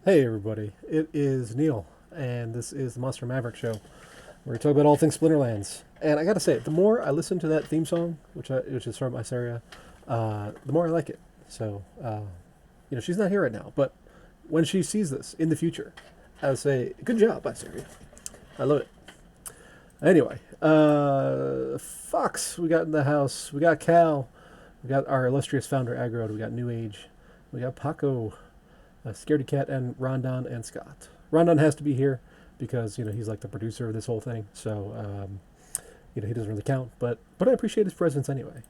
Hey everybody, it is Neil, and this is the Monster Maverick Show, where we talk about all things Splinterlands. And I gotta say, the more I listen to that theme song, which is from Iceria, the more I like it. So, she's not here right now, but when she sees this in the future, I would say, good job, Iceria. I love it. Anyway, Fox, we got in the house. We got Cal. We got our illustrious founder, Agro. We got New Age. We got Paco. Scaredy Cat, and Rondon and Scott. Rondon has to be here because he's like the producer of this whole thing, so he doesn't really count. But I appreciate his presence anyway.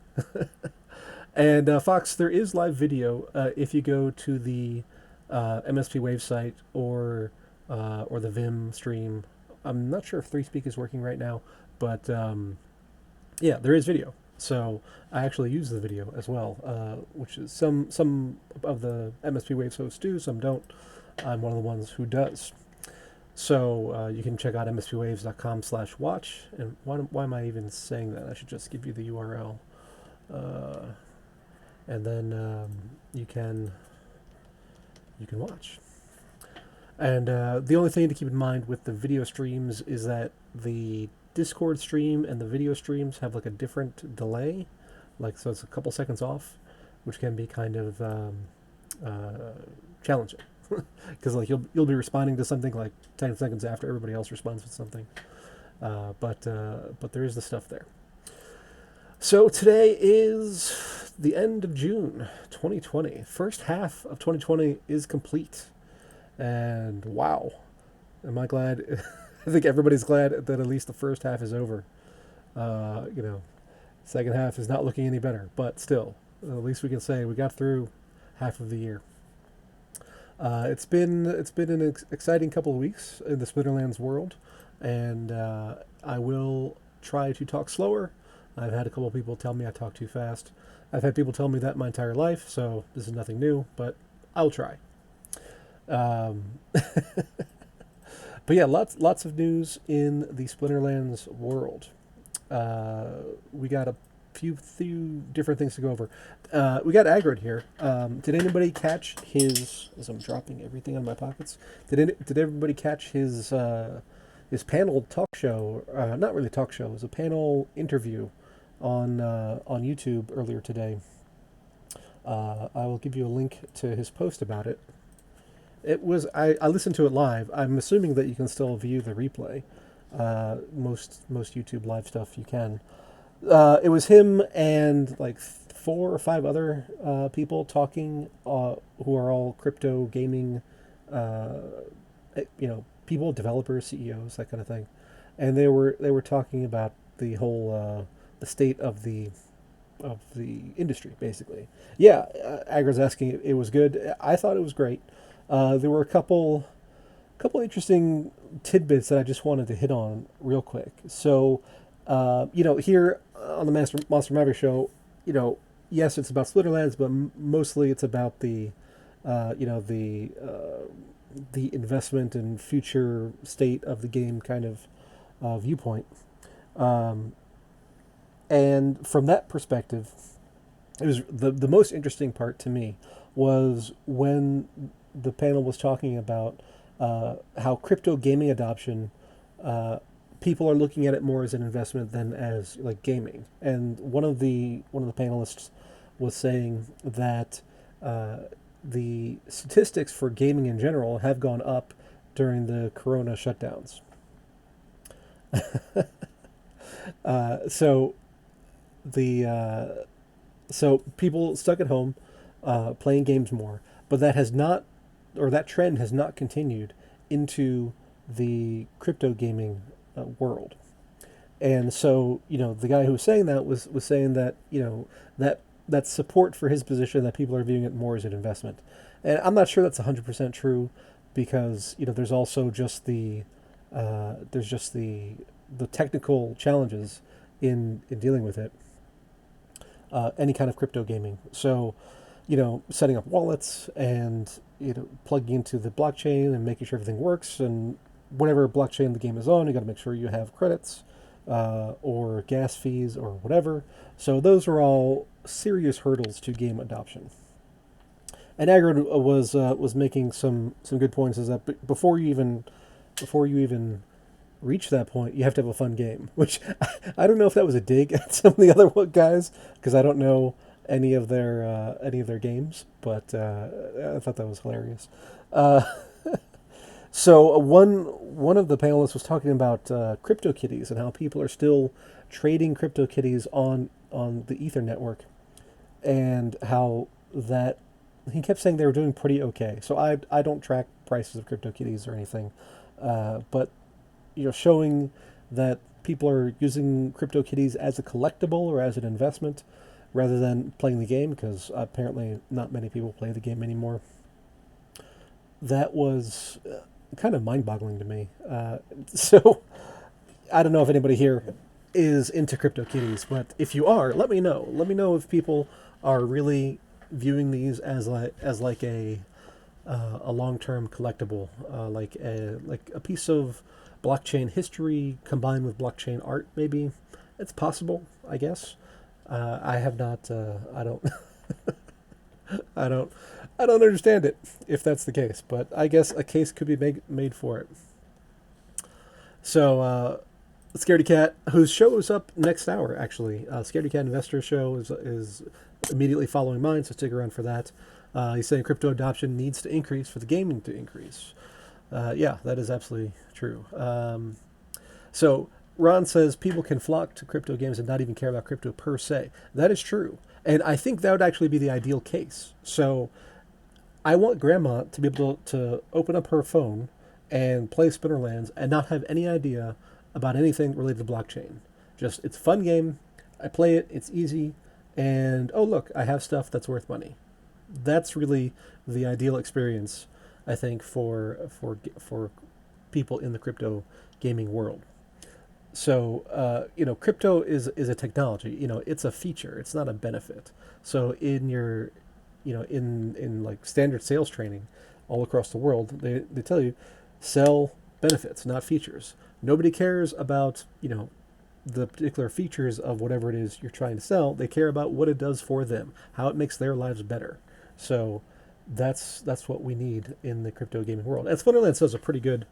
And Fox, there is live video if you go to the MSP Wave site or the Vim stream. I'm not sure if 3Speak is working right now, but yeah, there is video. So I actually use the video as well, which is some of the MSP Waves hosts do, some don't. I'm one of the ones who does. So you can check out mspwaves.com/watch. And why am I even saying that? I should just give you the URL, and then you can watch. And the only thing to keep in mind with the video streams is that the Discord stream and the video streams have like a different delay, so it's a couple seconds off, which can be kind of challenging because you'll be responding to something like 10 seconds after everybody else responds with something, but there is the stuff there. So today is the end of June 2020. First half of 2020 is complete, and wow, am I glad. I think everybody's glad that at least the first half is over. Second half is not looking any better, but still, at least we can say we got through half of the year. It's been an exciting couple of weeks in the Splinterlands world, and I will try to talk slower. I've had a couple of people tell me I talk too fast. I've had people tell me that my entire life, so this is nothing new, but I'll try. But yeah, lots of news in the Splinterlands world. We got a few different things to go over. We got Agrid here. Did anybody catch his? As I'm dropping everything on my pockets, did everybody catch his panel talk show? Not really talk show. It was a panel interview on YouTube earlier today. I will give you a link to his post about it. It was I listened to it live. I'm assuming that you can still view the replay. Most YouTube live stuff you can. It was him and like 4 or 5 other people talking, who are all crypto gaming, people, developers, CEOs, that kind of thing, and they were talking about the whole the state of the industry, basically. Yeah, Agra's asking. It was good. I thought it was great. There were a couple interesting tidbits that I just wanted to hit on real quick. So, here on the Monster Maverick Show, yes, it's about Splinterlands, but mostly it's about the investment and future state of the game kind of viewpoint. And from that perspective, it was the most interesting part to me was when the panel was talking about how crypto gaming adoption, people are looking at it more as an investment than as like gaming. And one of the panelists was saying that the statistics for gaming in general have gone up during the Corona shutdowns. So people stuck at home playing games more, but that trend has not continued into the crypto gaming world. And so, the guy who was saying that was saying that, that support for his position, that people are viewing it more as an investment. And I'm not sure that's 100% true, because, there's also just the technical challenges in dealing with it. Any kind of crypto gaming. So, setting up wallets and plugging into the blockchain and making sure everything works, and whatever blockchain the game is on, you got to make sure you have credits or gas fees or whatever. So those are all serious hurdles to game adoption. And Agro was making some good points. Is that before you even reach that point, you have to have a fun game. Which I don't know if that was a dig at some of the other guys, because I don't know any of their games, but I thought that was hilarious. Uh, so one of the panelists was talking about CryptoKitties and how people are still trading CryptoKitties on the Ether network, and how that he kept saying they were doing pretty okay. So I don't track prices of CryptoKitties or anything, but showing that people are using CryptoKitties as a collectible or as an investment rather than playing the game, because apparently not many people play the game anymore. That was kind of mind-boggling to me. So I don't know if anybody here is into CryptoKitties, but if you are, let me know. Let me know if people are really viewing these as like a long-term collectible, like a piece of blockchain history combined with blockchain art. Maybe it's possible, I guess. I have not. I don't. I don't. I don't understand it if that's the case, but I guess a case could be made for it. So, Scaredy Cat, who shows up next hour, actually. Scaredy Cat Investor Show is immediately following mine, so stick around for that. He's saying crypto adoption needs to increase for the gaming to increase. Yeah, that is absolutely true. So Ron says people can flock to crypto games and not even care about crypto per se. That is true. And I think that would actually be the ideal case. So I want grandma to be able to open up her phone and play Spinnerlands and not have any idea about anything related to blockchain. Just, it's a fun game. I play it. It's easy. And, oh, look, I have stuff that's worth money. That's really the ideal experience, I think, for people in the crypto gaming world. So, crypto is a technology. It's a feature. It's not a benefit. So in your, in like standard sales training all across the world, they tell you sell benefits, not features. Nobody cares about, the particular features of whatever it is you're trying to sell. They care about what it does for them, how it makes their lives better. So that's what we need in the crypto gaming world. And Splinterlands does a pretty good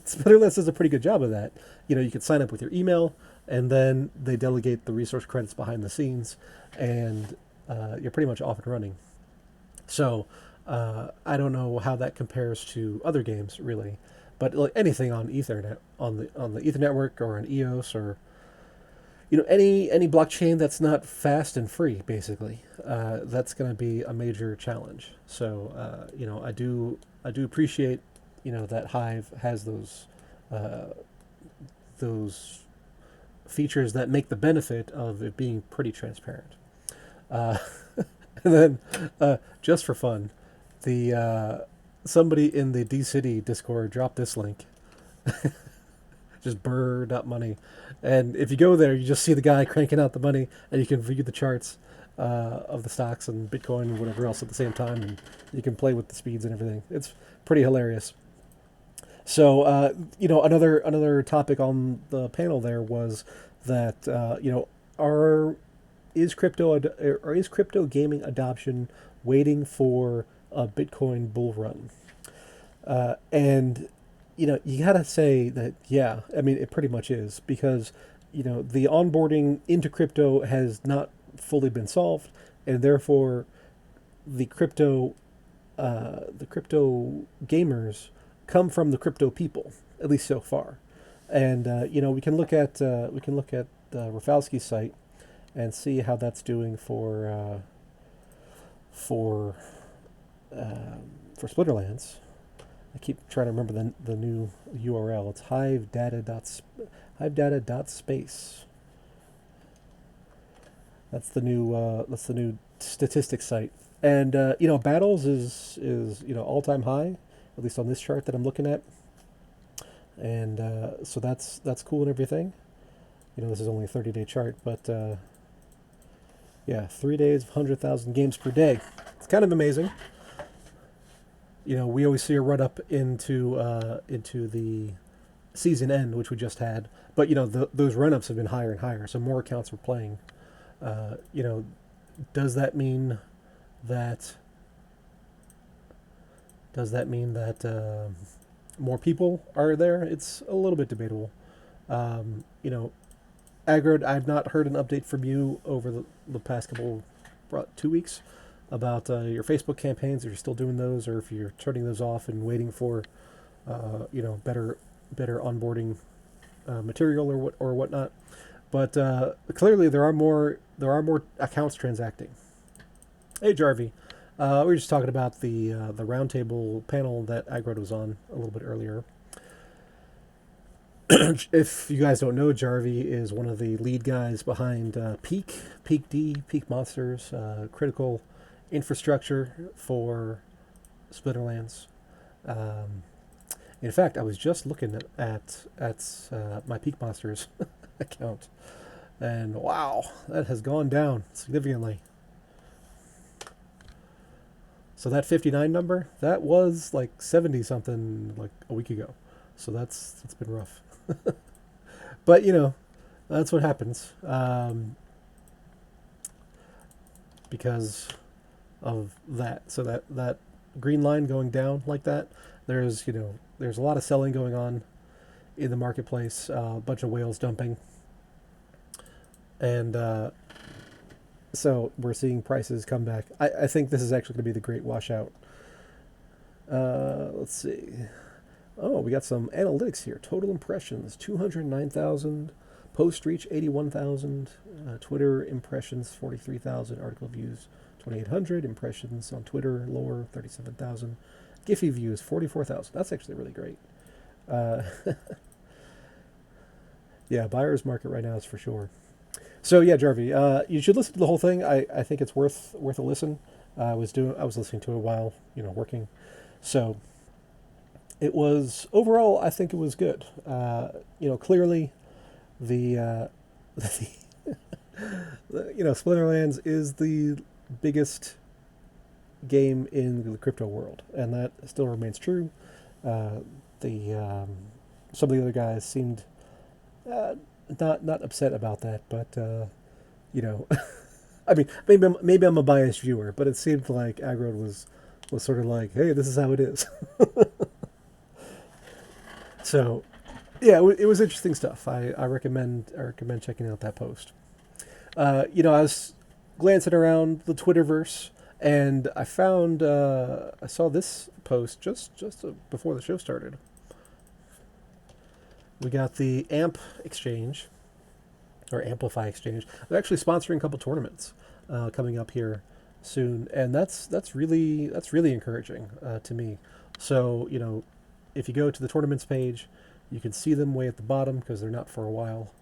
Splinterlands does a pretty good job of that. You can sign up with your email, and then they delegate the resource credits behind the scenes, and you're pretty much off and running. So I don't know how that compares to other games, really, but like anything on Ethernet, on the Ether network or on EOS, or any blockchain that's not fast and free, basically, that's going to be a major challenge. So I do appreciate that Hive has those features that make the benefit of it being pretty transparent. Uh, and then, just for fun, the somebody in the D City Discord dropped this link. Just burned up money, and if you go there, you just see the guy cranking out the money, and you can view the charts of the stocks and Bitcoin and whatever else at the same time, and you can play with the speeds and everything. It's pretty hilarious. So, another topic on the panel there was that are is crypto gaming adoption waiting for a Bitcoin bull run? And you gotta say that, yeah. I mean, it pretty much is, because the onboarding into crypto has not fully been solved, and therefore the crypto gamers come from the crypto people, at least so far. And we can look at Rafalski's site and see how that's doing for Splinterlands. I keep trying to remember the new URL. It's hivedata.space. That's the new statistics site. And battles is all time high, at least on this chart that I'm looking at. And so that's cool and everything. This is only a 30-day chart, but yeah, 3 days of 100,000 games per day. It's kind of amazing. We always see a run up into the season end, which we just had, but those run ups have been higher and higher, so more accounts were playing. Does that mean that more people are there? It's a little bit debatable. You know, Agro, I've not heard an update from you over the past couple, 2 weeks, about your Facebook campaigns. If you're still doing those, or if you're turning those off and waiting for, better onboarding material or whatnot. But clearly, there are more accounts transacting. Hey, Jarvie. We were just talking about the roundtable panel that Agro was on a little bit earlier. If you guys don't know, Jarvie is one of the lead guys behind Peak D, Peak Monsters, critical infrastructure for Splinterlands. Um, in fact, I was just looking at my Peak Monsters account, and wow, that has gone down significantly. So that 59 number, that was like 70 something like a week ago. So that's been rough. But that's what happens because of that. So that green line going down like that, there's a lot of selling going on in the marketplace. A bunch of whales dumping, and so we're seeing prices come back. I think this is actually going to be the great washout. Let's see. Oh, we got some analytics here. Total impressions, 209,000. Post reach, 81,000. Twitter impressions, 43,000. Article views, 2,800. Impressions on Twitter, lower, 37,000. Giphy views, 44,000. That's actually really great. Uh, yeah, buyer's market right now is for sure. So yeah, Jarvie, you should listen to the whole thing. I think it's worth a listen. I was listening to it while working. So it was overall, I think it was good. Clearly, the, Splinterlands is the biggest game in the crypto world, and that still remains true. The Some of the other guys seemed not upset about that, but I mean, maybe I'm a biased viewer, but it seemed like Agro was sort of like, hey, this is how it is. So, yeah, it was interesting stuff. I recommend checking out that post. I was glancing around the Twitterverse, and I saw this post just before the show started. We got the AMP exchange, or Amplify exchange. They're actually sponsoring a couple tournaments coming up here soon, and that's really encouraging to me. So if you go to the tournaments page, you can see them way at the bottom because they're not for a while.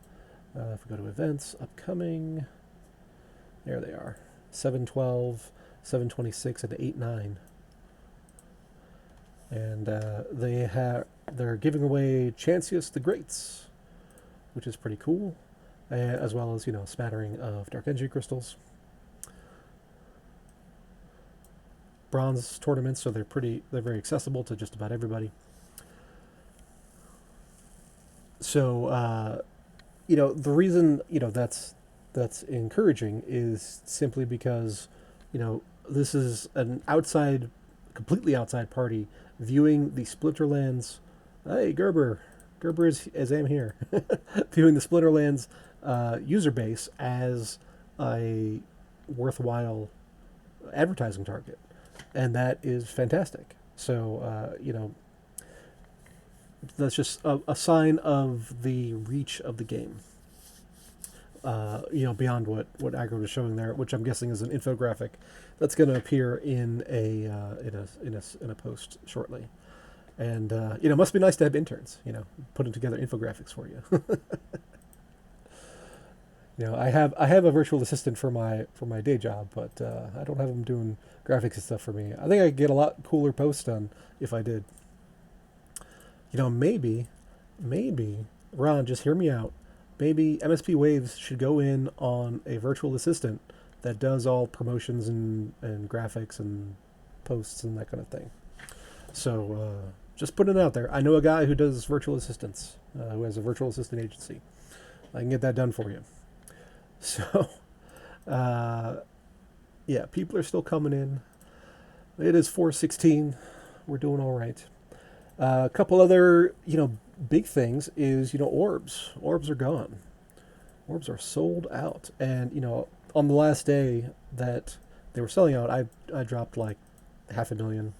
If we go to events, upcoming, there they are, 7/12, 7/26, and 8/9. And they're giving away Chancius the Greats, which is pretty cool, as well as a smattering of Dark Energy crystals. Bronze tournaments, so they're very accessible to just about everybody. So the reason that's encouraging is simply because this is an completely outside party viewing the Splinterlands. Hey, Gerber is am here. Viewing the Splinterlands user base as a worthwhile advertising target, and that is fantastic. So that's just a sign of the reach of the game. Beyond what Agro was showing there, which I'm guessing is an infographic that's going to appear in a post shortly. And it must be nice to have interns, putting together infographics for you. I have a virtual assistant for my day job, but I don't have them doing graphics and stuff for me. I think I could get a lot cooler posts done if I did. Maybe, Ron, just hear me out. Maybe MSP Waves should go in on a virtual assistant that does all promotions and graphics and posts and that kind of thing. So just putting it out there. I know a guy who does virtual assistants, who has a virtual assistant agency. I can get that done for you. So, Yeah, people are still coming in. It is 416. We're doing all right. A couple other, big things is, orbs. Orbs are gone. Orbs are sold out. And, on the last day that they were selling out, I dropped like half a million.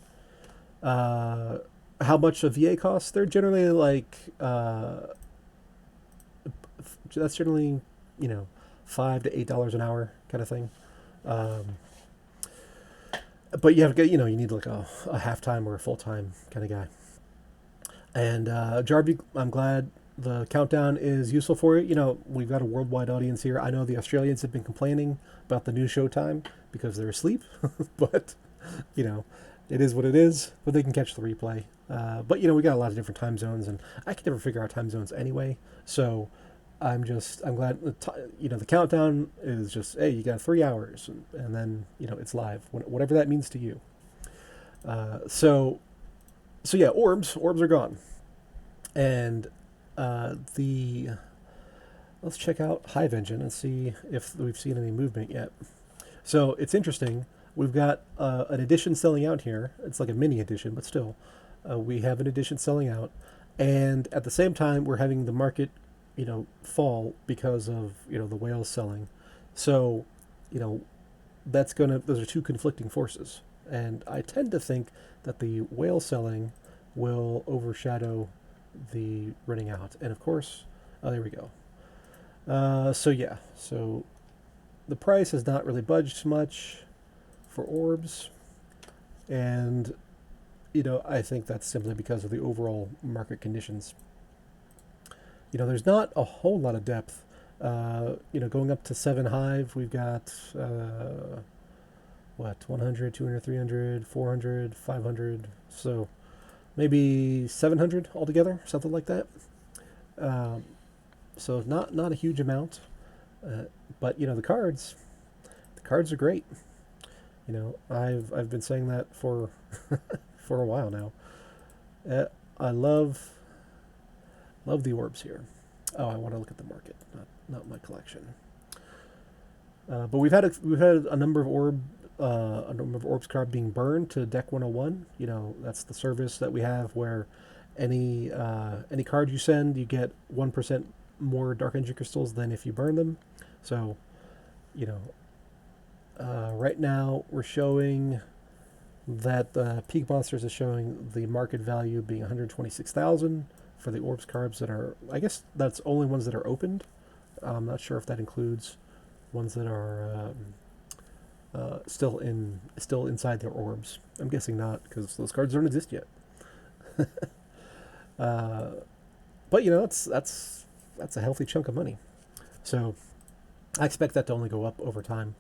Uh, how much a VA costs? They're generally like, that's generally, you know, $5 to $8 an hour kind of thing. Um, but you have to get, you need like a half time or a full time kind of guy. And Jarvie, I'm glad the countdown is useful for you. We've got a worldwide audience here. I know the Australians have been complaining about the new showtime because they're asleep, but you know, it is what it is. But they can catch the replay. But we got a lot of different time zones, and I can never figure out time zones anyway. So I'm glad the countdown is just, hey, you got 3 hours, and then it's live, whatever that means to you. So yeah, orbs are gone, and the let's check out Hive Engine and see if we've seen any movement yet. So it's interesting. We've got an edition selling out here. It's like a mini edition, but still, we have an edition selling out, and at the same time, we're having the market, fall because of the whales selling. So, you know, those are two conflicting forces, and I tend to think that the whale selling will overshadow the running out. And of course, there we go. So the price has not really budged much for orbs, and I think that's simply because of the overall market conditions. There's not a whole lot of depth. Going up to 7 Hive, we've got 100, 200, 300, 400, 500. So maybe 700 altogether, something like that. So not a huge amount, but the cards are great. I've been saying that for for a while now. I love the orbs here. Oh, I want to look at the market, not my collection. But we've had a number of orbs card being burned to Deck 101. That's the service that we have where any card you send, you get 1% more Dark Energy crystals than if you burn them. So, right now we're showing that Peak Monsters is showing the market value being 126,000 for the orbs cards that are. I guess that's only ones that are opened. I'm not sure if that includes ones that are still inside their orbs. I'm guessing not, because those cards don't exist yet. But that's a healthy chunk of money. So I expect that to only go up over time.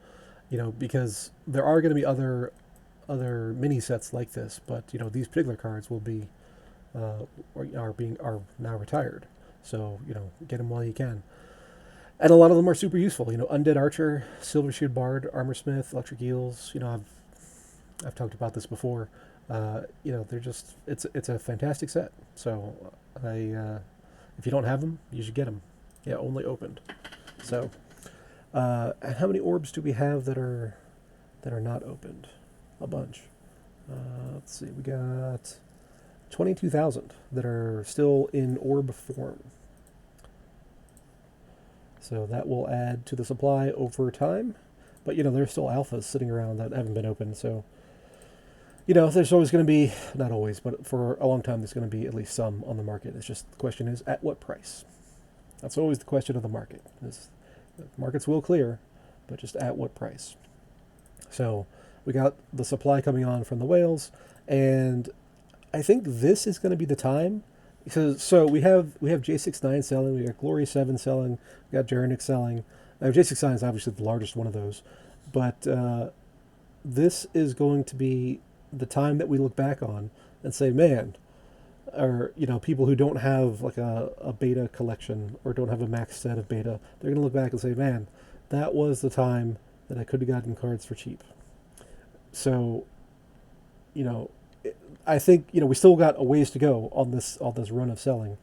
Because there are going to be other mini sets like this, but these particular cards will be are now retired. So get them while you can. And a lot of them are super useful. Undead Archer, Silver Shield Bard, Armor Smith, Electric Eels. I've talked about this before. They're just it's a fantastic set. So if you don't have them, you should get them. Yeah, only opened. So, and how many orbs do we have that are not opened? A bunch. Let's see. We got 22,000 that are still in orb form. So that will add to the supply over time. But, there's still alphas sitting around that haven't been opened. So, there's always going to be, not always, but for a long time, there's going to be at least some on the market. It's just the question is, at what price? That's always the question of the market. The markets will clear, but just at what price? So we got the supply coming on from the whales, and I think this is going to be the time. So we have J69 selling, we got Glory 7 selling, we got Jarenic selling. J69 is obviously the largest one of those, but this is going to be the time that we look back on and say, man, or people who don't have like a beta collection or don't have a max set of beta, they're going to look back and say, man, that was the time that I could have gotten cards for cheap. So, I think we still got a ways to go on this run of selling.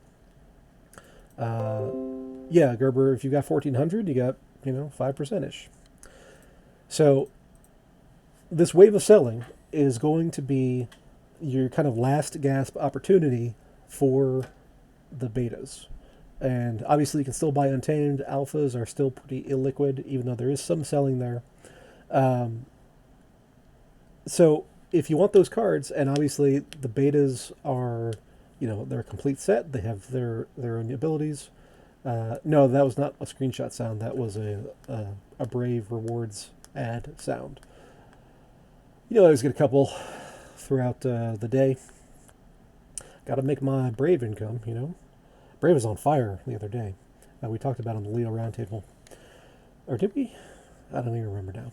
Yeah, Gerber, if you got 1,400, you got 5% ish. So this wave of selling is going to be your kind of last gasp opportunity for the betas. And obviously, you can still buy Untamed. Alphas are still pretty illiquid, even though there is some selling there. Um, so if you want those cards, and obviously the betas are, they're a complete set. They have their own abilities. No, that was not a screenshot sound. That was a Brave Rewards ad sound. I always get a couple throughout the day. Got to make my Brave income. Brave was on fire the other day. We talked about it on the Leo Roundtable. Or did we? I don't even remember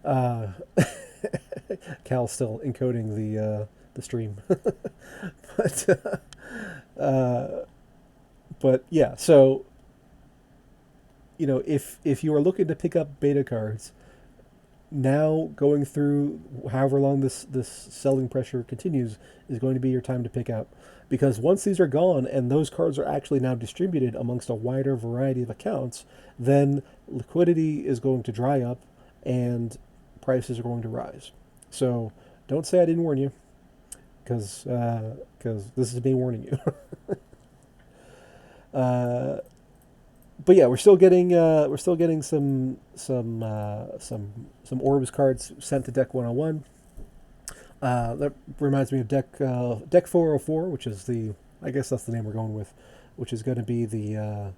now. Cal's still encoding the stream. But yeah, so if you are looking to pick up beta cards, now going through however long this selling pressure continues is going to be your time to pick up, because once these are gone and those cards are actually now distributed amongst a wider variety of accounts, then liquidity is going to dry up and prices are going to rise. So don't say I didn't warn you, because this is me warning you. But yeah, we're still getting some orbs cards sent to Deck 101. That reminds me of Deck 404, which is I guess that's the name we're going with, which is going to be the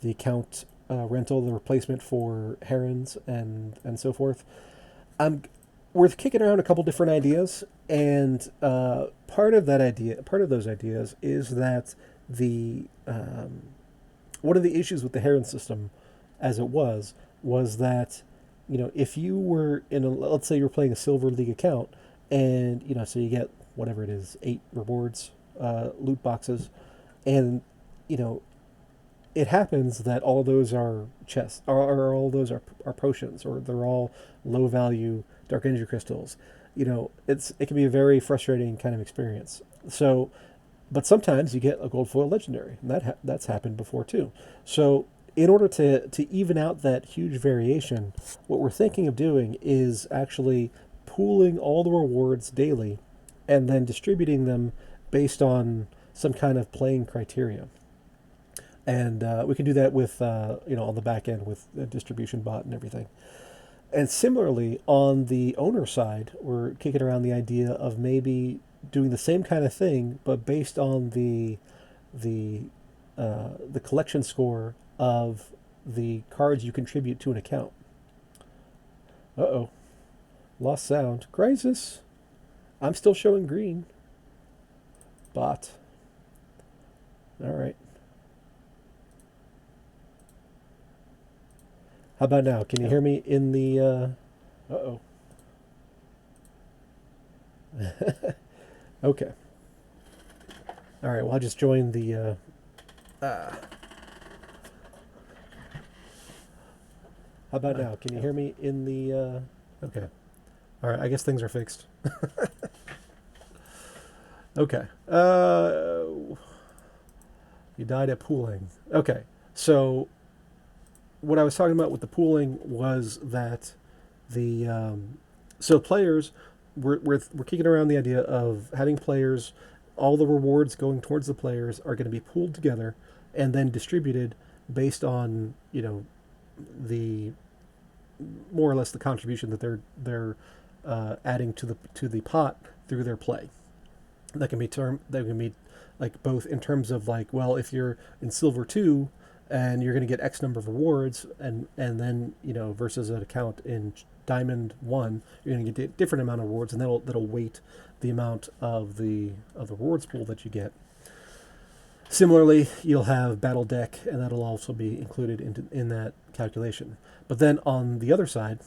account rental, the replacement for herons and so forth. We're kicking around a couple different ideas, and part of those ideas is that one of the issues with the heron system, as it was that, if you were let's say you're playing a Silver League account, and so you get whatever it is, 8 rewards, loot boxes, and it happens that all those are chests, or all those are potions, or they're all low value dark energy crystals. It can be a very frustrating kind of experience. So, but sometimes you get a gold foil legendary, and that's happened before too. So in order to even out that huge variation, what we're thinking of doing is actually pooling all the rewards daily and then distributing them based on some kind of playing criteria. And we can do that with, on the back end with the distribution bot and everything. And similarly, on the owner side, we're kicking around the idea of maybe doing the same kind of thing, but based on the collection score of the cards you contribute to an account. Uh-oh. Lost sound. Crisis. I'm still showing green. Bot. All right. How about now? Can you hear me in the... Uh-oh. Okay. All right, well, I'll just join the... How about now? Can you hear me in the... Okay. All right, I guess things are fixed. Okay. You died at pooling. Okay, so what I was talking about with the pooling was that so players, we're kicking around the idea of having players, all the rewards going towards the players are going to be pooled together and then distributed based on the more or less the contribution that they're adding to the pot through their play. That can be like both in terms of like, well, if you're in Silver 2 and you're going to get X number of rewards, and then versus an account in Diamond 1, you're going to get a different amount of rewards, and that'll weight the amount of the rewards pool that you get. Similarly, you'll have Battle Deck, and that'll also be included in that calculation. But then on the other side,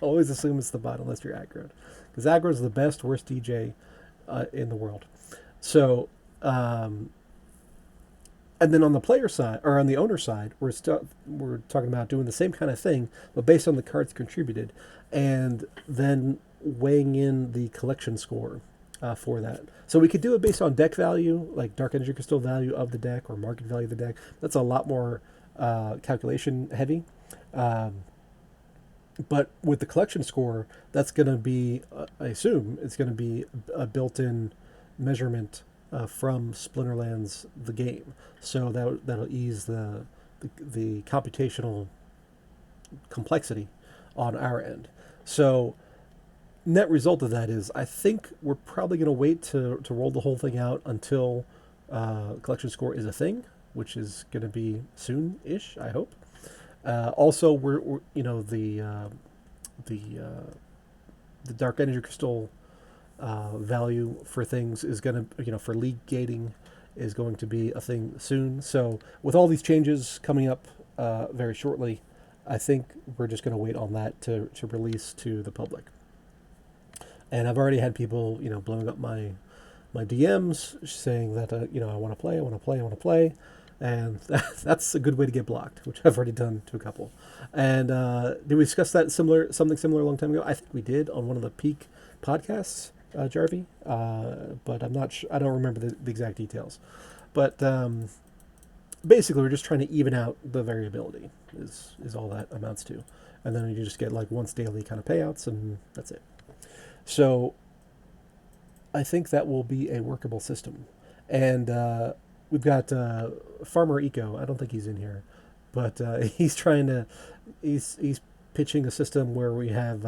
always assume it's the bot unless you're aggroed, because aggro is the best, worst DJ in the world. So, and then on the player side, or on the owner side, we're talking about doing the same kind of thing, but based on the cards contributed, and then weighing in the collection score for that. So we could do it based on deck value, like Dark Energy Crystal value of the deck or market value of the deck. That's a lot more calculation heavy. But with the collection score, that's going to be, I assume, it's going to be a built-in measurement from Splinterlands, the game. So that'll ease the computational complexity on our end. So net result of that is, I think we're probably going to wait to roll the whole thing out until collection score is a thing, which is going to be soon-ish, I hope. Also, we're the the dark energy crystal value for things is going to, for league gating, is going to be a thing soon. So with all these changes coming up very shortly, I think we're just going to wait on that to release to the public. And I've already had people, blowing up my DMs saying that, I want to play, I want to play, I want to play. And that's a good way to get blocked, which I've already done to a couple. And did we discuss something similar a long time ago? I think we did on one of the peak podcasts, Jarvie. But I'm not sure. I don't remember the exact details. But basically, we're just trying to even out the variability. Is all that amounts to. And then you just get like once daily kind of payouts, and that's it. So I think that will be a workable system. And we've got Farmer Eco. I don't think he's in here, but he's trying to. He's pitching a system where we have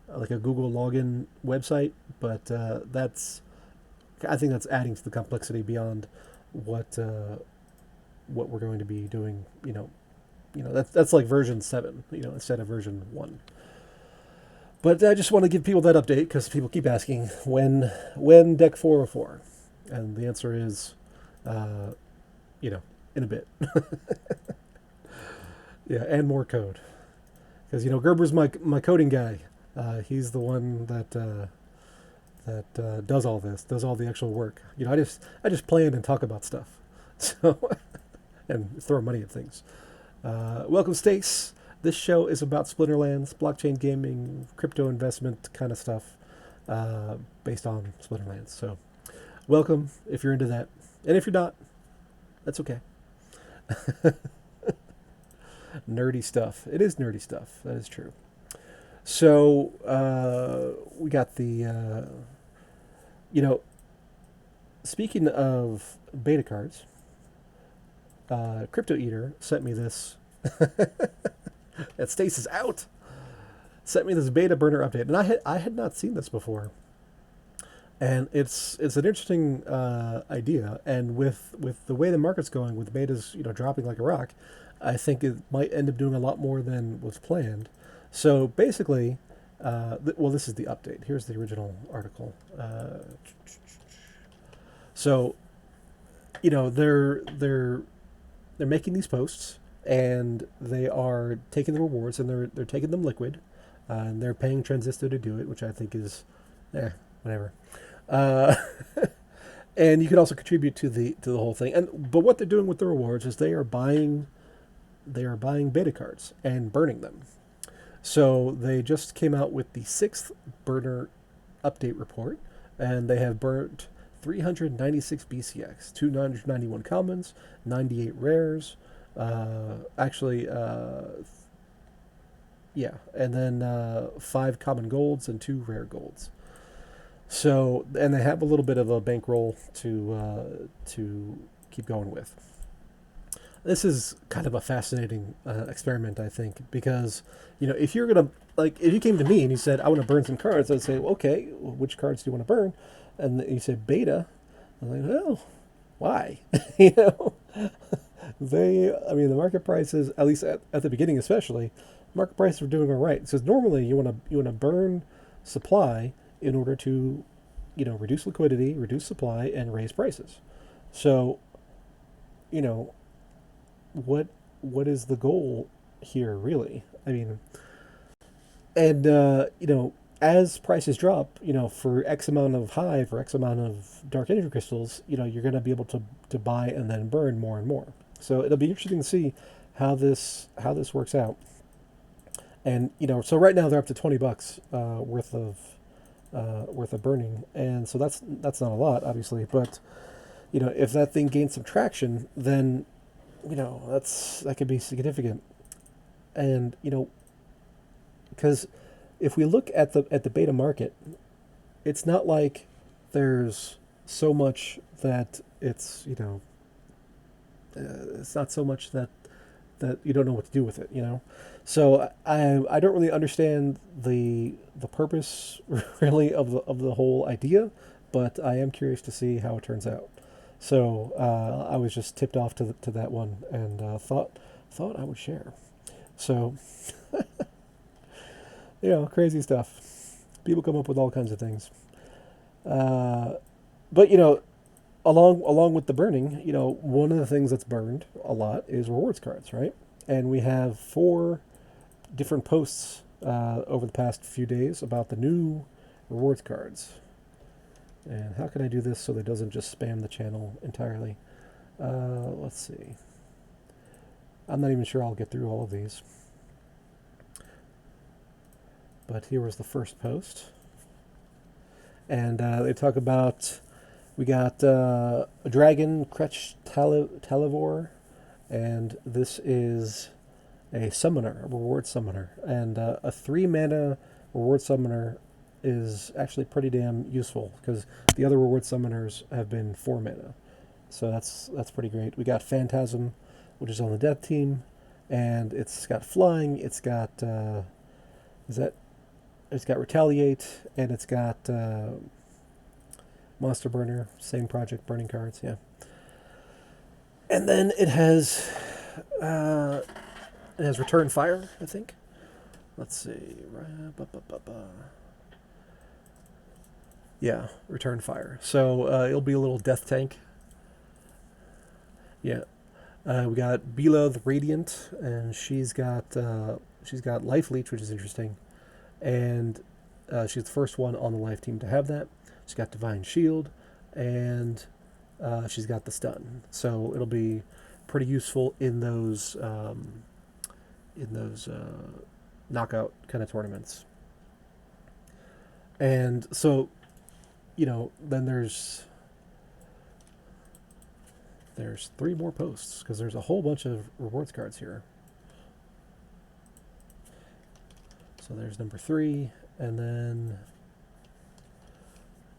like a Google login website, but I think that's adding to the complexity beyond what we're going to be doing. That's like version 7. Instead of version 1. But I just want to give people that update because people keep asking when deck 404, and the answer is, in a bit. Yeah, and more code, because Gerber's my coding guy. He's the one that does all this, does all the actual work. I just plan and talk about stuff, so and throw money at things. Welcome, Stace. This show is about Splinterlands, blockchain gaming, crypto investment kind of stuff, based on Splinterlands. So, welcome if you're into that, and if you're not, that's okay. Nerdy stuff. It is nerdy stuff. That is true. So we got the, speaking of beta cards, Crypto Eater sent me this. That Stace is out. Sent me this beta burner update, and I had not seen this before. And it's an interesting idea, and with the way the market's going, with betas dropping like a rock, I think it might end up doing a lot more than was planned. So basically, this is the update. Here's the original article. So, they're making these posts, and they are taking the rewards, and they're taking them liquid, and they're paying Transistor to do it, which I think is, whatever. And you can also contribute to the whole thing. But what they're doing with the rewards is they are buying beta cards and burning them. So they just came out with the 6th burner update report, and they have burnt 396 BCX, 291 commons, 98 rares, and then 5 common golds and 2 rare golds. So, and they have a little bit of a bankroll to keep going with. This is kind of a fascinating experiment, I think, because if you're gonna, if you came to me and you said, I want to burn some cards, I'd say, well, okay, which cards do you want to burn? And you said beta. I'm like, well, why? The market prices, at least at the beginning especially, market prices were doing all right. So normally you want to burn supply in order to reduce liquidity, reduce supply, and raise prices. So what is the goal here, really? As prices drop, for X amount of Hive or X amount of dark energy crystals, you're going to be able to buy and then burn more and more. So it'll be interesting to see how this works out. And so right now they're up to $20 worth of burning, and so that's not a lot, obviously. But if that thing gains some traction, then that could be significant. And because if we look at the beta market, it's not like there's so much that it's not so much that you don't know what to do with it. So I don't really understand the purpose really of the whole idea, but I am curious to see how it turns out. So I was just tipped off to that one, and thought I would share. So crazy stuff. People come up with all kinds of things. But along with the burning, one of the things that's burned a lot is rewards cards, right? And we have 4 different posts over the past few days about the new rewards cards. And how can I do this so that it doesn't just spam the channel entirely? Let's see. I'm not even sure I'll get through all of these. But here was the first post. And they talk about, we got a dragon, Kretch Talivor, and this is a summoner, a reward summoner. And a 3 mana reward summoner is actually pretty damn useful, because the other reward summoners have been 4 mana. So that's pretty great. We got Phantasm, which is on the death team, and it's got flying, it's got it's got Retaliate, and it's got Monster Burner, same project, burning cards, yeah. And then it has Return Fire, I think. Let's see. Yeah, Return Fire. So it'll be a little death tank. Yeah. We got Bila the Radiant, and she's got Life Leech, which is interesting. And she's the first one on the life team to have that. She's got Divine Shield, and she's got the stun. So it'll be pretty useful in those knockout kind of tournaments. And so, then there's 3 more posts, because there's a whole bunch of rewards cards here. So there's number 3, and then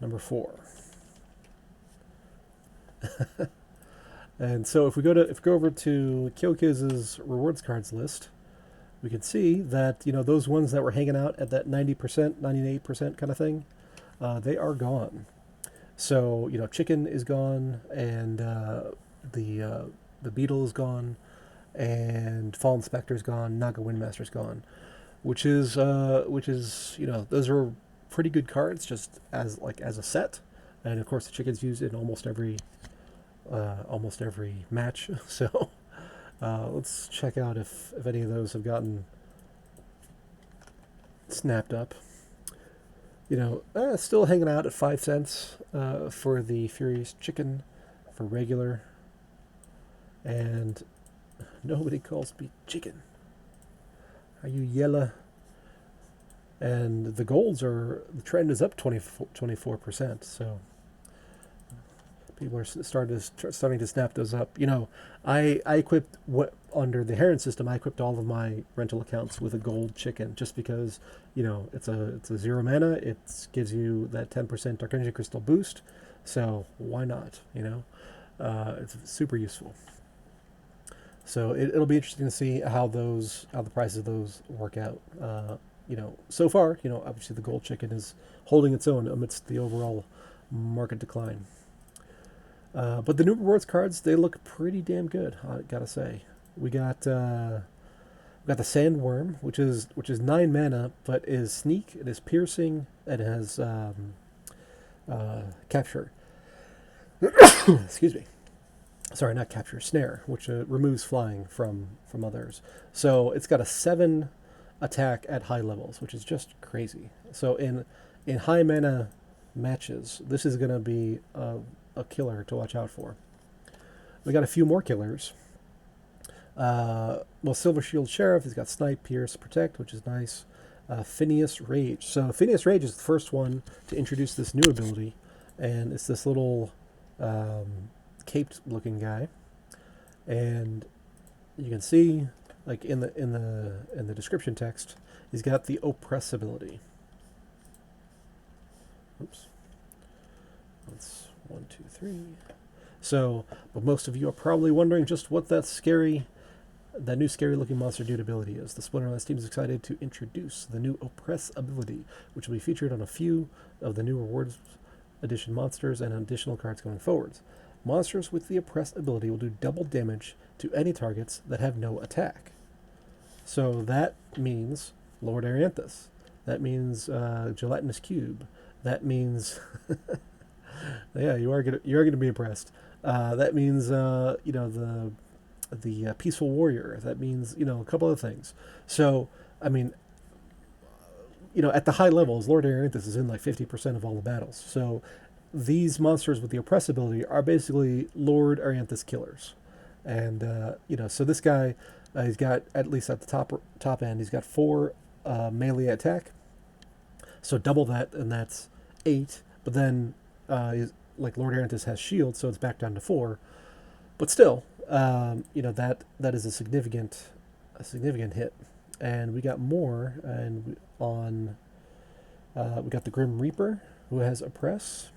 number 4. And so if we go over to Kyokiz's rewards cards list, we can see that those ones that were hanging out at that 90%, 98% kind of thing, they are gone. So Chicken is gone, and the Beetle is gone, and Fallen Spectre is gone, Naga Windmaster is gone, which is those are pretty good cards just as a set, and of course the Chicken's used in almost every match. So let's check out if any of those have gotten snapped up. Still hanging out at 5 cents for the Furious Chicken for regular, and nobody calls me Chicken. Are you yellow? And the the trend is up 24%. So people are starting to snap those up. I equipped under the Heron system. I equipped all of my rental accounts with a gold Chicken, just because it's a 0 mana. It gives you that 10% Dark Energy Crystal boost. So why not? It's super useful. So it'll be interesting to see how the prices of those work out. So far, obviously the gold Chicken is holding its own amidst the overall market decline. But the new rewards cards, they look pretty damn good, I gotta say. We got the Sandworm, which is 9 mana, but is sneak, it is piercing, it has capture. Excuse me. Sorry, not capture, snare, which removes flying from others. So it's got a 7 attack at high levels, which is just crazy. So in high mana matches, this is going to be a killer to watch out for. We got a few more killers. Silver Shield Sheriff has got Snipe, Pierce, Protect, which is nice. Phineas Rage. So Phineas Rage is the first one to introduce this new ability, and it's this little caped looking guy, and you can see like in the description text, he's got the oppress ability. Oops. That's 1, 2, 3. So, but most of you are probably wondering just what that new scary looking monster dude ability is. The Splinterlands team is excited to introduce the new Oppress ability, which will be featured on a few of the new Rewards Edition monsters and additional cards going forwards. Monsters with the Oppress ability will do double damage to any targets that have no attack. So that means Lord Arianthus. That means Gelatinous Cube. That means, yeah, you are gonna be impressed. That means the Peaceful Warrior. That means a couple of things. So I mean, at the high levels, Lord Arianthus is in like 50% of all the battles. So these monsters with the Oppress ability are basically Lord Arianthus killers, and so this guy, he's got, at least at the top end, he's got 4 melee attack, so double that, and that's 8. But then, like Lord Arianthus has shield, so it's back down to 4. But still, that is a significant hit. And we got more, and we got the Grim Reaper, who has Oppress.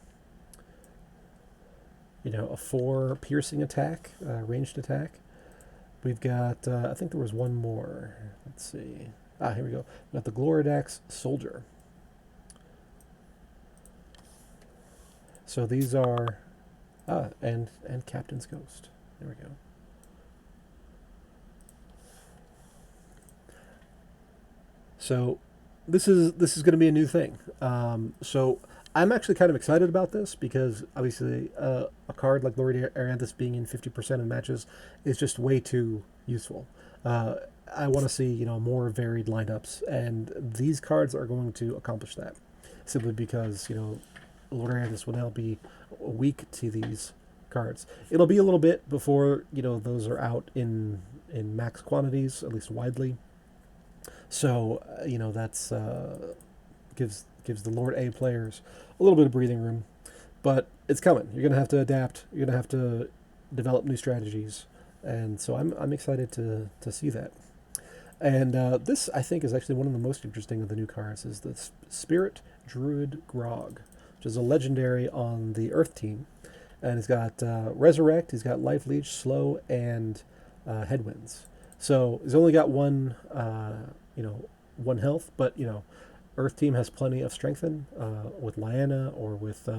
A 4 piercing attack, ranged attack. We've got, I think there was one more. Let's see. Here we go. We got the Gloridax Soldier. So these are, and Captain's Ghost. There we go. So this is going to be a new thing. So I'm actually kind of excited about this because obviously a card like Lord Arianthus being in 50% of matches is just way too useful. I want to see more varied lineups, and these cards are going to accomplish that simply because Lord Arianthus will now be weak to these cards. It'll be a little bit before those are out in max quantities, at least widely. So that's gives the Lord A players a little bit of breathing room, but it's coming. You're gonna have to adapt. You're gonna have to develop new strategies, and so I'm excited to see that. And this, I think, is actually one of the most interesting of the new cards. Is the Spirit Druid Grog, which is a legendary on the Earth team, and he's got Resurrect. He's got Life Leech, Slow, and Headwinds. So he's only got one health, but Earth team has plenty of strengthen with Lyanna or with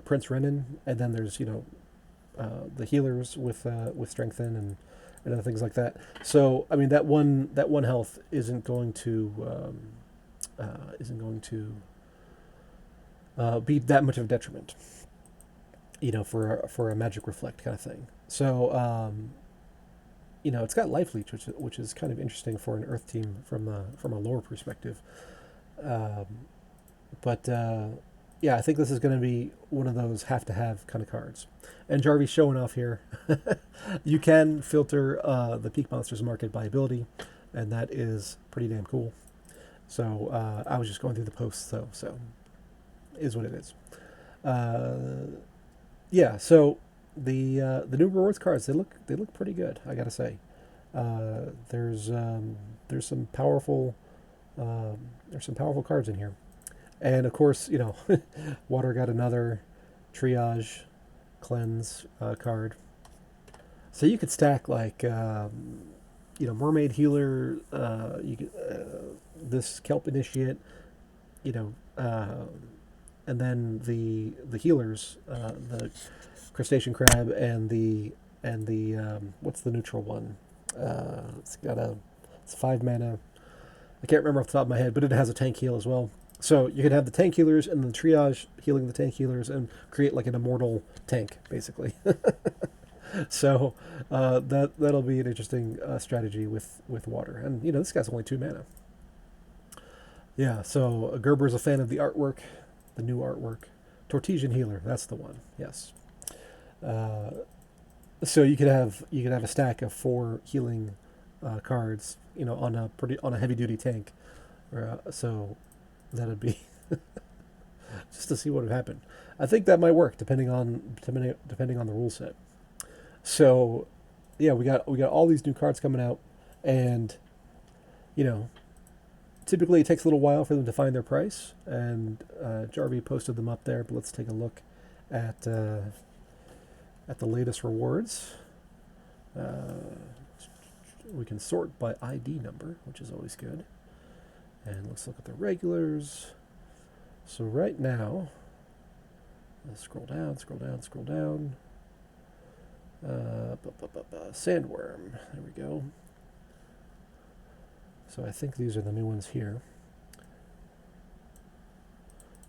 Prince Renan, and then there's the healers with strengthen and other things like that. So I mean that one health isn't going to be that much of a detriment, for a magic reflect kind of thing. So it's got life leech, which is kind of interesting for an Earth team from a lore perspective. But I think this is going to be one of those have kind of cards. And Jarvy's showing off here. You can filter the Peak Monsters market by ability, and that is pretty damn cool. So I was just going through the posts, though, so is what it is. So the new rewards cards, they look pretty good, I gotta say. There's some powerful cards in here, and of course Water got another triage cleanse card, so you could stack like Mermaid Healer, you could, this Kelp Initiate, and then the healers, the Crustacean Crab and the what's the neutral one? It's 5 mana. I can't remember off the top of my head, but it has a tank heal as well. So you can have the tank healers and the triage healing the tank healers and create like an immortal tank, basically. So that'll be an interesting strategy with water. And this guy's only 2 mana. Yeah. So Gerber's a fan of the artwork, the new artwork. Tortesian Healer, that's the one. Yes. So you could have a stack of 4 healing cards, on a heavy duty tank. So that'd be just to see what would happen. I think that might work depending on the rule set. So yeah, we got all these new cards coming out, and you know, typically it takes a little while for them to find their price. And Jarvie posted them up there, but let's take a look at at the latest rewards. We can sort by ID number, which is always good. And let's look at the regulars. So right now, let's scroll down, scroll down, scroll down. Sandworm, there we go. So I think these are the new ones here.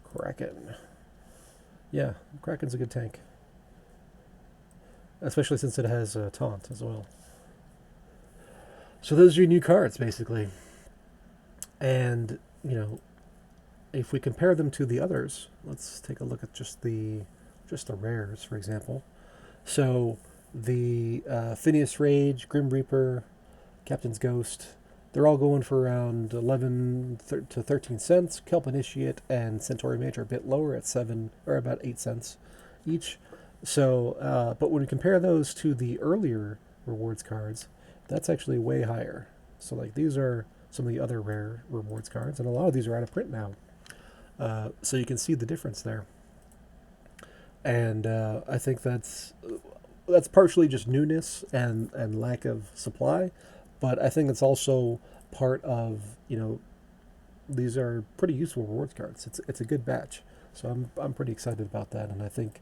Kraken. Yeah, Kraken's a good tank. Especially since it has taunt as well. So those are your new cards, basically. And, if we compare them to the others, let's take a look at just the rares, for example. So the Phineas Rage, Grim Reaper, Captain's Ghost, they're all going for around 11 to 13 cents. Kelp Initiate and Centauri Mage are a bit lower at 7 or about 8 cents each. So, but when we compare those to the earlier rewards cards, that's actually way higher. So, like, these are some of the other rare rewards cards, and a lot of these are out of print now. So you can see the difference there. And I think that's partially just newness and lack of supply, but I think it's also part of, these are pretty useful rewards cards. It's a good batch, so I'm pretty excited about that, and I think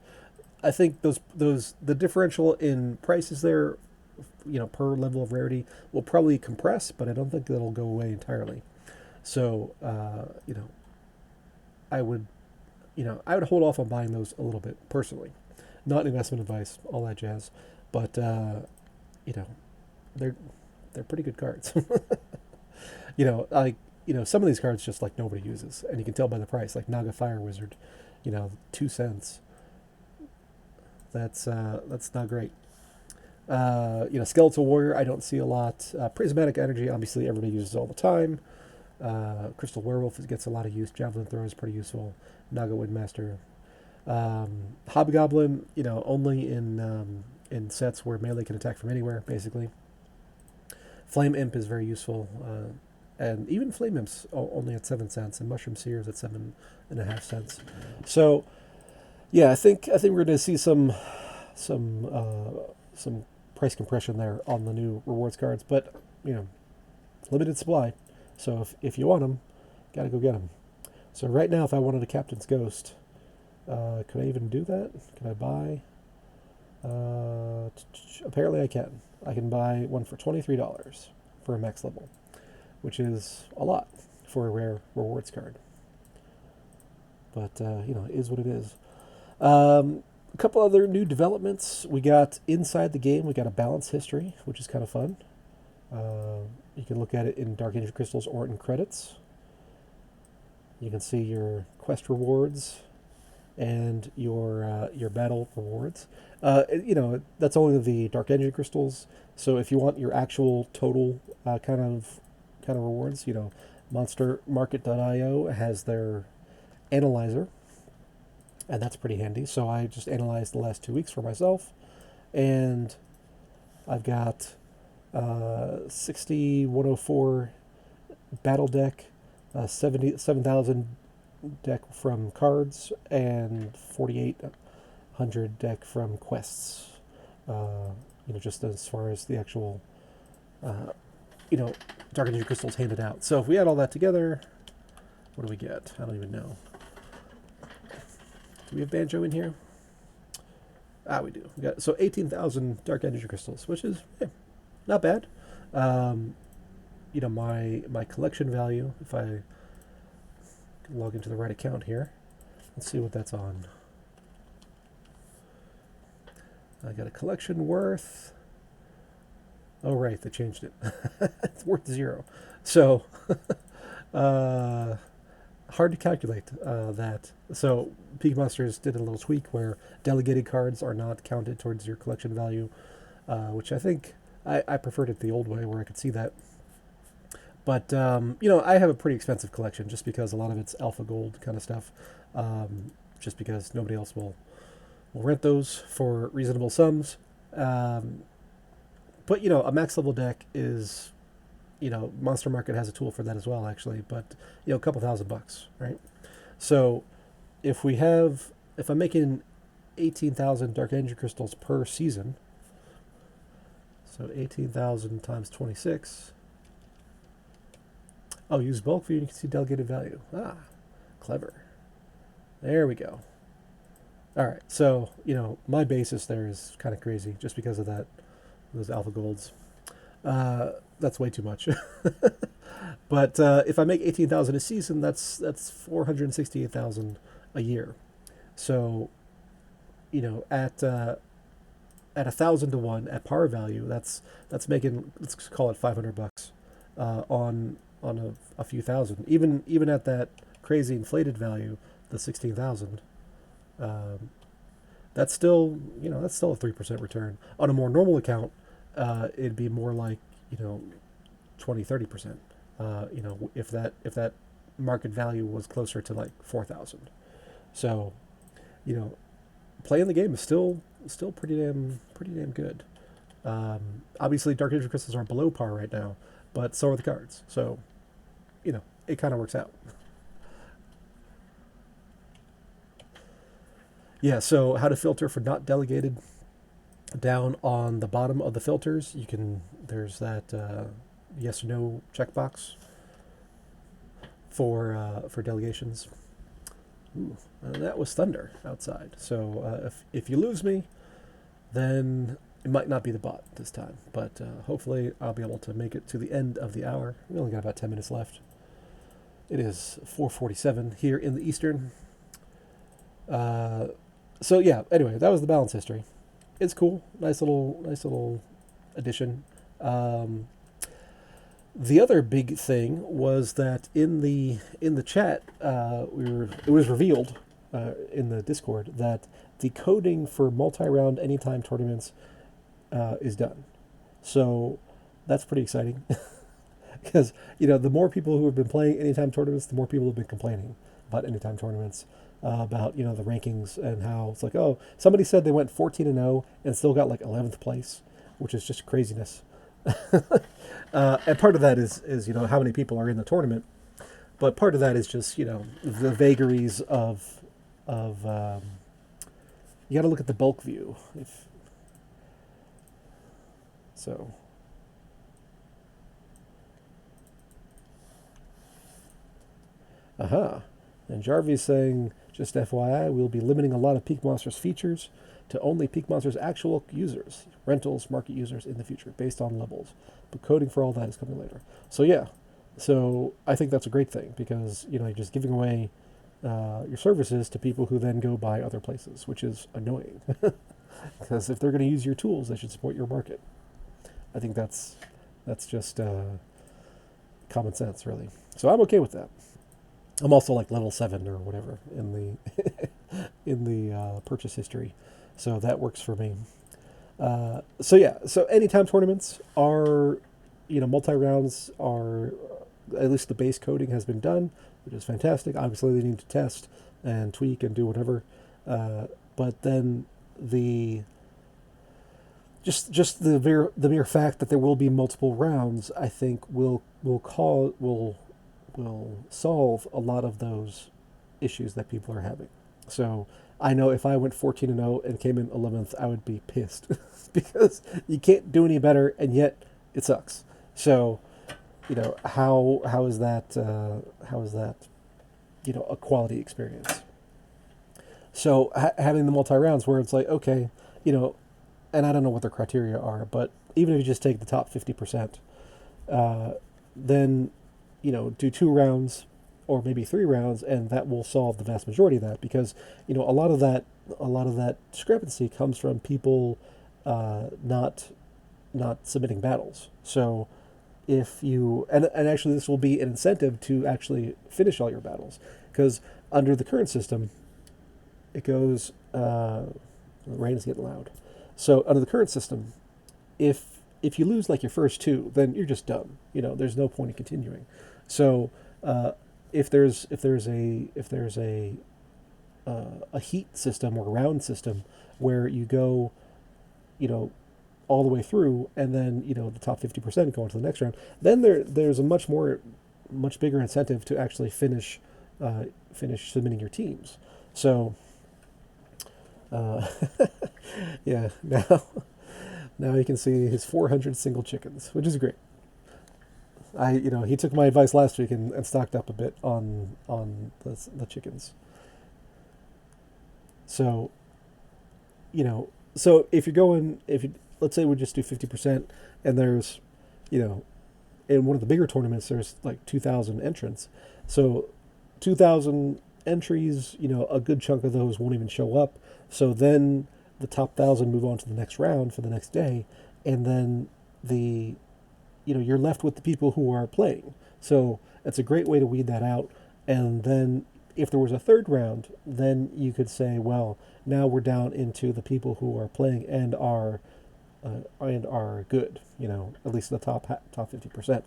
those the differential in prices there, per level of rarity will probably compress, but I don't think that'll go away entirely. So I would I would hold off on buying those a little bit personally. Not investment advice, all that jazz, but they're pretty good cards. Some of these cards just like nobody uses, and you can tell by the price. Like Naga Fire Wizard, 2 cents. That's not great. Skeletal Warrior, I don't see a lot. Prismatic Energy, obviously everybody uses all the time. Crystal Werewolf gets a lot of use. Javelin Throw is pretty useful. Naga Windmaster. Hobgoblin, only in sets where melee can attack from anywhere, basically. Flame Imp is very useful. And even Flame Imp's only at 7 cents, and Mushroom Seers at 7.5 cents. So, yeah, I think we're going to see some price compression there on the new rewards cards, but limited supply. So if you want them, gotta go get them. So right now, if I wanted a Captain's Ghost, could I even do that? Can I buy? Apparently I can. I can buy one for $23 for a max level, which is a lot for a rare rewards card. But it is what it is. A couple other new developments. We got inside the game. We got a balance history, which is kind of fun. You can look at it in Dark Age of Crystals or in credits. You can see your quest rewards and your battle rewards. That's only the Dark Age of Crystals. So if you want your actual total kind of rewards, MonsterMarket.io has their analyzer, and that's pretty handy. So I just analyzed the last 2 weeks for myself, and I've got 6104 battle deck, 7,000 deck from cards, and 4,800 deck from quests. Just as far as the actual, Dark Age Crystals handed out. So if we add all that together, what do we get? I don't even know. Do we have Banjo in here? We do. We got 18,000 Dark Energy Crystals, which is not bad. My collection value, if I log into the right account here, let's see what that's on. I got a collection worth. Oh right, they changed it. It's worth 0. So hard to calculate that. So Peak Monsters did a little tweak where delegated cards are not counted towards your collection value, which I think I preferred it the old way where I could see that. But, I have a pretty expensive collection just because a lot of it's alpha gold kind of stuff, just because nobody else will rent those for reasonable sums. But a max level deck is, Monster Market has a tool for that as well, actually. But a couple $1,000, right? So if I'm making 18,000 Dark Energy Crystals per season, so 18,000 times 26. Oh, use bulk view and you can see delegated value. Ah, clever. There we go. All right, so my basis there is kind of crazy just because of those alpha golds. That's way too much. But if I make 18,000 a season, that's 468,000 a year. So at 1,000 to 1 at par value, that's making, let's call it $500 on a few thousand. Even at that crazy inflated value, the 16,000. That's still that's still a 3% return. On a more normal account, it'd be more like 20-30%. If that market value was closer to like 4,000. So, playing the game is still pretty damn good. Obviously, Dark Age crystals are below par right now, but so are the cards. So, it kind of works out. Yeah, so how to filter for not delegated. Down on the bottom of the filters, there's that yes or no checkbox for delegations. Ooh, that was thunder outside. So if you lose me, then it might not be the bot this time. But hopefully I'll be able to make it to the end of the hour. We only got about 10 minutes left. It is 4:47 here in the Eastern. So yeah, anyway, that was the balance history. It's cool. Nice little addition. The other big thing was that in the chat, it was revealed in the Discord that the coding for multi-round anytime tournaments is done. So that's pretty exciting because the more people who have been playing anytime tournaments, the more people have been complaining about anytime tournaments. About the rankings and how it's like, oh, somebody said they went 14-0 and still got like 11th place, which is just craziness. And part of that is how many people are in the tournament, but part of that is just the vagaries of you got to look at the bulk view. And Jarvis saying, just FYI, we'll be limiting a lot of Peak Monsters features to only Peak Monsters actual users, rentals, market users in the future, based on levels. But coding for all that is coming later. So yeah, I think that's a great thing because you're just giving away your services to people who then go buy other places, which is annoying. Because if they're going to use your tools, they should support your market. I think that's just common sense, really. So I'm okay with that. I'm also like level 7 or whatever in the in the purchase history, so that works for me. So anytime tournaments are, multi-rounds are, at least the base coding has been done, which is fantastic. Obviously, they need to test and tweak and do whatever, but then just the mere fact that there will be multiple rounds, I think will solve a lot of those issues that people are having. So I know if I went 14-0 and came in 11th, I would be pissed because you can't do any better, and yet it sucks. So, how is that a quality experience? So having the multi rounds where it's like, okay, and I don't know what their criteria are, but even if you just take the top 50%, then do 2 rounds or maybe 3 rounds, and that will solve the vast majority of that, because a lot of that discrepancy comes from people not submitting battles. So if you and actually this will be an incentive to actually finish all your battles, because under the current system it goes the rain is getting loud. So under the current system, if you lose like your first 2, then you're just done. There's no point in continuing. So if there's a heat system or a round system where you go, all the way through, and then the top 50% go into the next round. Then there's a much bigger incentive to actually finish submitting your teams. So uh, yeah, now you can see his 400 single chickens, which is great. He took my advice last week and stocked up a bit on the chickens. So so if you let's say we just do 50%, and there's you know in one of the bigger tournaments there's like 2,000 entrants, so 2,000 entries, a good chunk of those won't even show up. So then the top 1,000 move on to the next round for the next day, and then the you're left with the people who are playing. So it's a great way to weed that out. And then if there was a third round, then you could say, well, now we're down into the people who are playing and are good. At least the top 50%.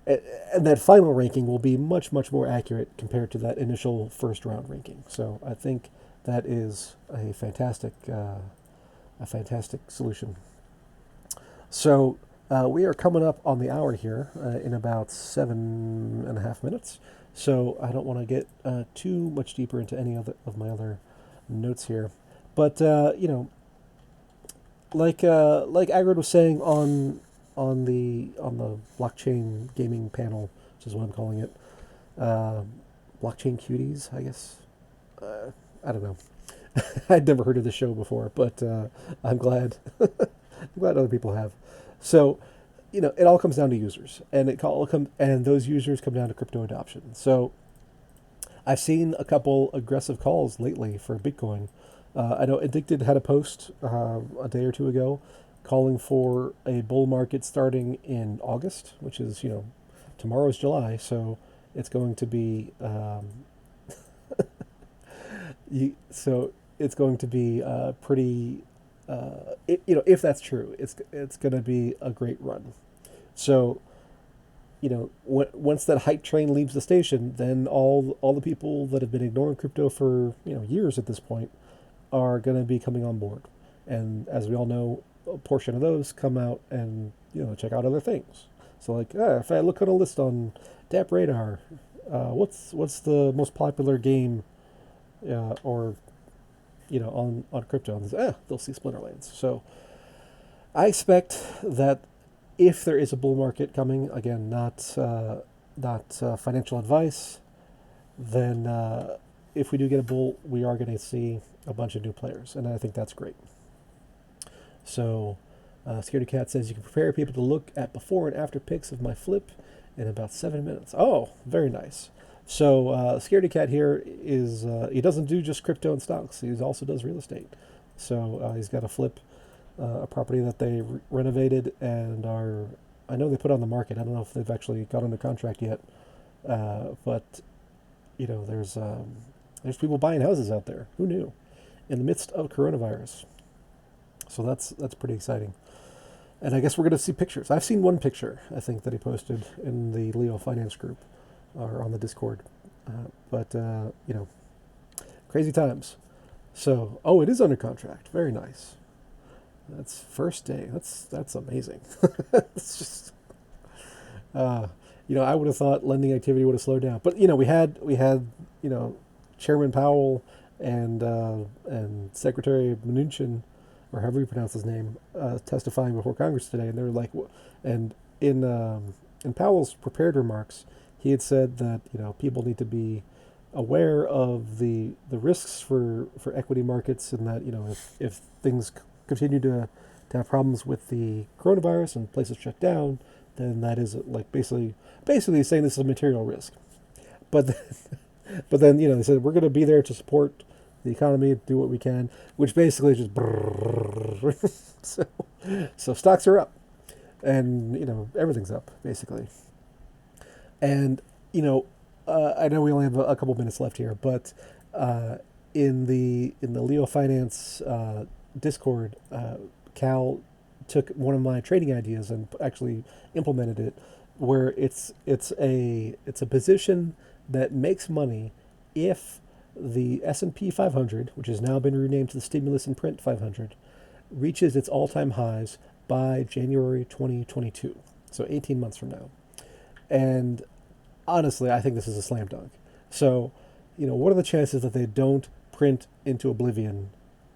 And that final ranking will be much more accurate compared to that initial first round ranking. So I think that is a fantastic solution. So we are coming up on the hour here in about 7.5 minutes. So I don't want to get too much deeper into any other of my other notes here. But like Agrid was saying on the blockchain gaming panel, which is what I'm calling it, uh, blockchain cuties, I guess. I don't know. I'd never heard of the show before, but I'm glad. I'm glad other people have. So, it all comes down to users, and and those users come down to crypto adoption. So, I've seen a couple aggressive calls lately for Bitcoin. I know Addicted had a post a day or two ago calling for a bull market starting in August, which is tomorrow's July, so it's going to be so it's going to be pretty. If that's true, it's going to be a great run. So, once that hype train leaves the station, then all the people that have been ignoring crypto for years at this point are going to be coming on board, and as we all know, a portion of those come out and check out other things. So like, if I look on a list on Dap Radar, what's the most popular game, or on crypto, and they'll see Splinterlands. So I expect that if there is a bull market coming, again, not financial advice, then if we do get a bull, we are going to see a bunch of new players, and I think that's great. So, Scaredy Cat says you can prepare people to look at before and after pics of my flip in about 7 minutes. Oh, very nice. So, Scaredy Cat here is he doesn't do just crypto and stocks. He also does real estate. So he's got a flip, a property that they renovated and I know they put on the market. I don't know if they've actually got under contract yet, but there's people buying houses out there. Who knew? In the midst of coronavirus. So that's pretty exciting. And I guess we're going to see pictures. I've seen one picture, I think, that he posted in the Leo Finance group or on the Discord. But crazy times. So, it is under contract. Very nice. That's first day. That's amazing. It's just, I would have thought lending activity would have slowed down. But, we had Chairman Powell and Secretary Mnuchin, or however you pronounce his name, testifying before Congress today, and they were like, and in Powell's prepared remarks, he had said that people need to be aware of the risks for equity markets, and that if things continue to have problems with the coronavirus and places shut down, then that is like basically saying this is a material risk. But then, they said we're going to be there to support the economy, do what we can, which basically is just so stocks are up, and everything's up basically. And I know we only have a couple minutes left here, but in the Leo Finance Discord, Cal took one of my trading ideas and actually implemented it, where it's a position that makes money if the S&P 500, which has now been renamed to the Stimulus and Print 500, reaches its all-time highs by January 2022, so 18 months from now. And honestly, I think this is a slam dunk. So, what are the chances that they don't print into oblivion?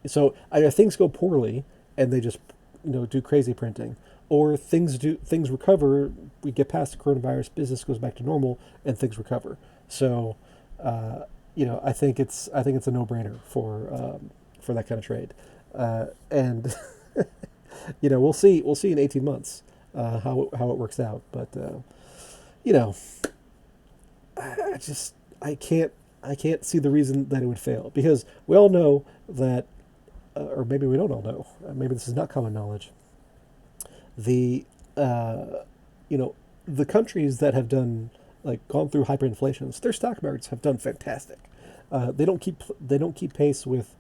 So either things go poorly and they just, do crazy printing, or things recover. We get past the coronavirus, business goes back to normal, and things recover. So, I think it's a no-brainer for that kind of trade, and we'll see in 18 months how it works out. But you know, I can't see the reason that it would fail, because we all know that, or maybe we don't all know. Maybe this is not common knowledge. The you know the countries that have done, like, gone through hyperinflations, their stock markets have done fantastic. They don't keep pace with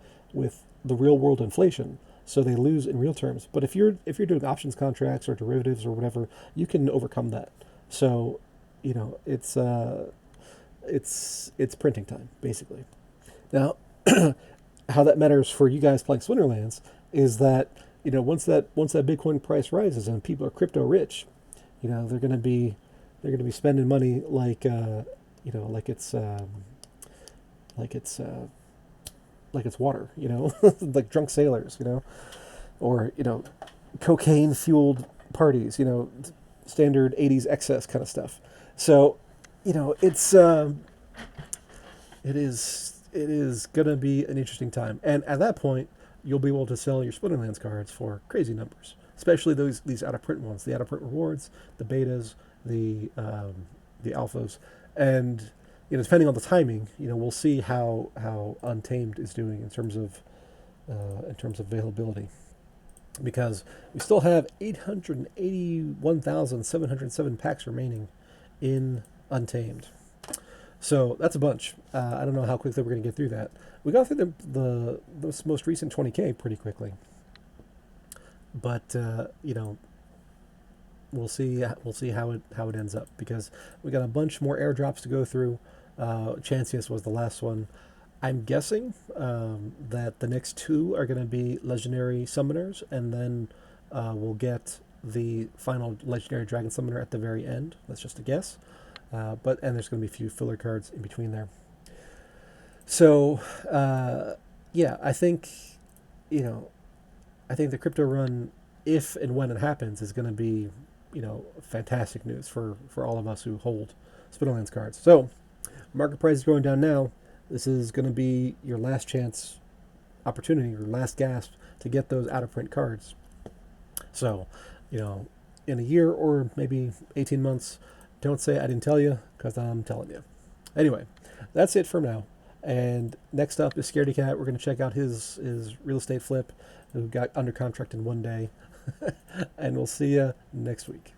the real world inflation, so they lose in real terms. But if you're doing options contracts or derivatives or whatever, you can overcome that. So, it's printing time basically. Now, how that matters for you guys playing Swinterlands is that, once that Bitcoin price rises and people are crypto rich, they're gonna be spending money like, like it's water, like drunk sailors, or cocaine fueled parties, standard 80s excess kind of stuff. So, it is gonna be an interesting time, and at that point, you'll be able to sell your Splinterlands cards for crazy numbers, especially these out of print ones, the out of print rewards, the betas, the alphas, and depending on the timing, we'll see how Untamed is doing in terms of availability, because we still have 881,707 packs remaining in Untamed. So that's a bunch. I don't know how quickly we're going to get through that. We got through the most recent 20K pretty quickly, but we'll see how it ends up, because we got a bunch more airdrops to go through. Chancius was the last one. I'm guessing that the next two are going to be legendary summoners, and then we'll get the final legendary dragon summoner at the very end. That's just a guess. And there's going to be a few filler cards in between there. So, yeah, I think the crypto run, if and when it happens, is going to be, fantastic news for all of us who hold Spinnerlands cards. So, market price is going down now. This is going to be your last chance opportunity, your last gasp to get those out of print cards. So, in a year or maybe 18 months, don't say I didn't tell you, because I'm telling you. Anyway, that's it for now. And next up is Scaredy Cat. We're going to check out his real estate flip, who got under contract in one day. And we'll see you next week.